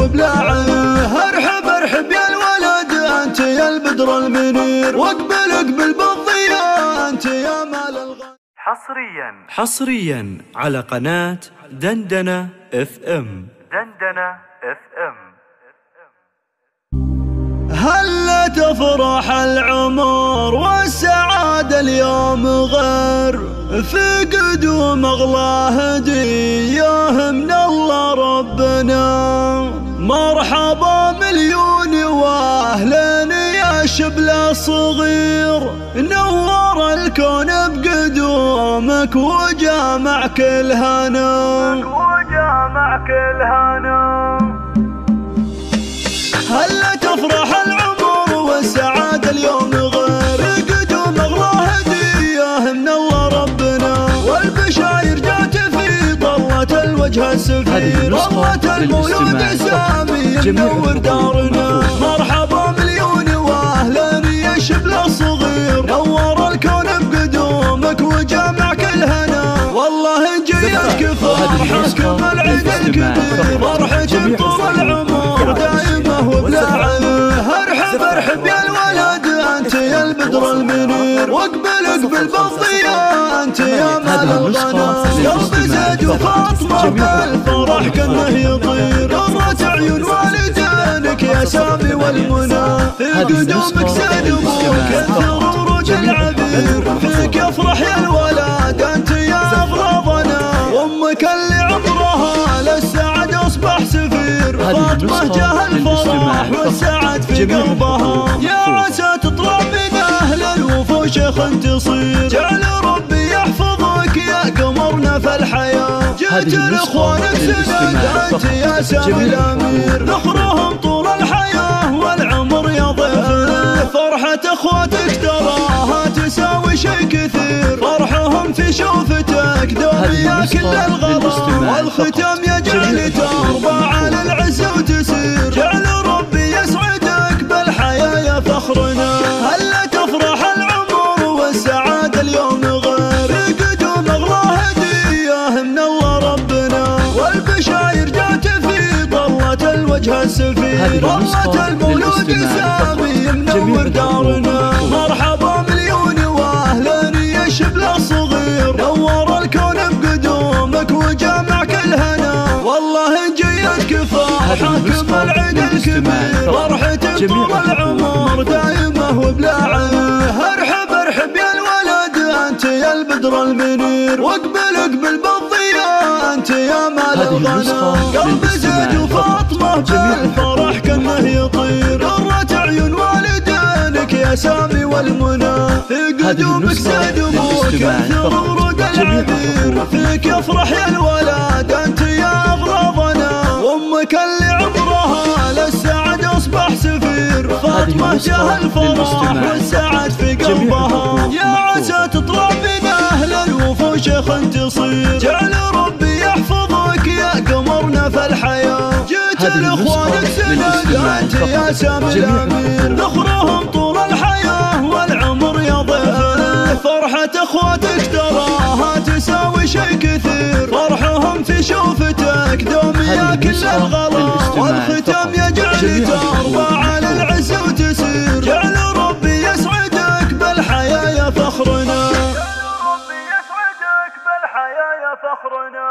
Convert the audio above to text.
وبلاعه. ارحب ارحب يا الولد انت يا البدر المنير، واقبل اقبل بالضياء انت يا مال الغنى. حصريا على قناة دندنة اف ام. هلا تفرح العمر والسعادة اليوم غير، في قدوم اغلى هدية من الله ربنا. مرحبا مليون واهلا يا شبل صغير، نور الكون بقدومك وجامع كل هنا. هلا تفرح العمر والسعادة اليوم غير، قدوم اغلى هدية من الله ربنا. والبشاير جات في ضلة الوجه السفير، ضلة المولود سامي منور دارنا. مرحبا مليون واهلا يا شبل الصغير، نور الكون بقدومك وجامع كل هنا. والله ان جيتك فرحتكم العيد الكبير، فرحتك طول العمر دائمة وبلاعه. ارحب ارحب يا الولد انت يا البدر المنير، واقبل اقبل بالضياء انت يا مال الغنى. قلب زيد وفاطمة بالفرح كانه يطير، قرة عيون والدينك يا سامي والمنى. في قدومك زين ابوك كثر ورود العبير، فيك يفرح يا الولد انت يا اغراضنا. وامك اللي عمرها للسعد اصبح سفير، فاطمة جاه الفرح والسعد في قلبها. يا عسى تطلع من اهل الوفوش شيخ تصير، جعل ربي يحفظك يا قمرنا في الحياة. جيت لاخوانك سند انت يا سامي الامير، ذخرهم طول الحياة والعمر يا ضيفنا. فرحة اخواتك تراها تساوي شي كثير، فرحهم في شوفتك دوم يا كل الغلا. والختام يجعل ترضى على العز وتسير، جعل ربي يسعدك بالحياة يا فخرنا. هلا تفرح العمر والسعادة اليوم غير، قدوم اغلى هدية من الله ربنا. والبشاير جات في ضلة الوجه السفير، ضلة المولود سامي منور دارنا. مرحبا مليون واهلا يا شبل الصغير، نور الكون بقدومك وجامع كل هنا. والله ان جيتك فرحتكم العيد الكبير، فرحتك طول العمر دائمة وبلاعه. ارحب ارحب يا الولد انت يا البدر المنير، واقبل اقبل بالضياء انت يا مال الغنى. قلب زيد وفاطمة بالفرح كانه يطير، قرة عيون والدينك يا سامي والمنى. في قدومك زيد ابوك كثر ورود العبير، فيك يفرح يا الولد انت يا اغراضنا. وامك اللي عمرها للسعد اصبح سفير، فاطمة جاه الفرح والسعد في قلبها. يا عسى تطلع من اهل الوفوش شيخ تصير، جعل ربي يحفظك يا قمرنا في الحياة. جيت لاخوانك سند انت يا سامي الامير، ذخرهم طول الحياة والعمر يا ضيفنا. فرحة اخواتك تراها تساوي شي كثير، فرحهم في شوفتك دوم يا كل الغلا. والختام يجعل ترضى على العز وتسير، جعل ربي يسعدك بالحياة يا فخرنا. ربي يسعدك بالحياة يا فخرنا.